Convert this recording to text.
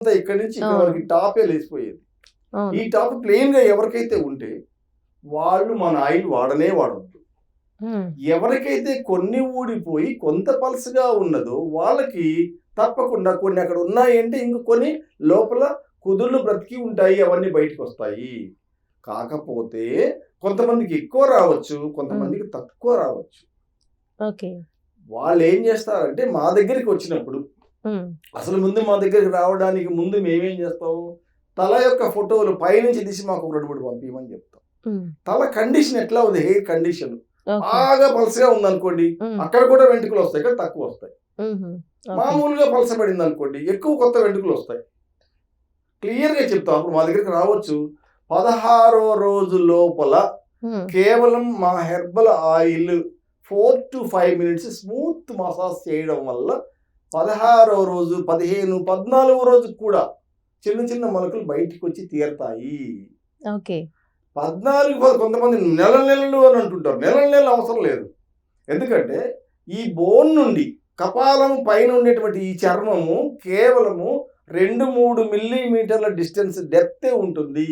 ఇక్కడి నుంచి ఇక్కడ అవును. వరకు టాపే లేసిపోయేది. అవును. ఈ టాప్ ప్లెయిన్‌గా ఎవరికైతే ఉంటే వాళ్ళు మన ఆయిల్ వాడనే వాడొద్దు. హ్మ్. ఎవరికైతే కొన్ని ఊడిపోయి కొంత పలసగా ఉన్నదో వాళ్ళకి తప్పకుండా కొన్ని అక్కడ ఉన్నాయంటే ఇంక కొన్ని లోపల కుదుళ్ళు బ్రతికి ఉంటాయి. అవన్నీ బయటికొస్తాయి. కాకపోతే కొంతమందికి ఎక్కువ రావచ్చు. హ్మ్. కొంతమందికి తక్కువ రావచ్చు. ఓకే. వాళ్ళేం జేస్తారంటే మా దగ్గరికొచ్చినప్పుడు హ్మ్. అసలు ముందు మా దగ్గరికి రావడానికి ముందు మేమేం జేస్తాము, తల యొక్క ఫోటోలు పైనుంచి తీసి మాకు 2, 3 పంపియమని జెప్తాం. హ్మ్. తల కండిషన్ ఎట్లా ఉంది, హెయిర్ కండిషన్ ఓకే. బాగా పలసగా ఉందనుకోండి, హ్మ్. అక్కడ కూడా వెంట్రుకలొస్తాయి కానీ తక్కువొస్తాయి. హుహు. ఓకే. మామూలుగా పలసబడిందనుకోండి, ఎక్కువ కొత్త వెంట్రుకలొస్తాయి. క్లియర్‌గా చెప్తాం. అప్పుడు మా దగ్గరికి రావచ్చు. 16 రోజు లోపల హ్మ్. కేవలం మా herbal oil 4-5 minutes smooth massage చేయడం వల్ల 16వ రోజు, 15, 14వ రోజుకి కూడా చిన్న చిన్న మొలకలు బయటికొచ్చి తీరతాయి. ఓకే. 14 కొంతమంది నెలలు అని అంటుంటారు. నెలలు అవసరం లేదు. ఎందుకంటే ఈ బోన్ నుండి కపాలం పైన ఉండేటువంటి ఈ చర్మము కేవలము 2, 3 మిల్లీమీటర్ల డిస్టెన్స్ డెప్తే ఉంటుంది.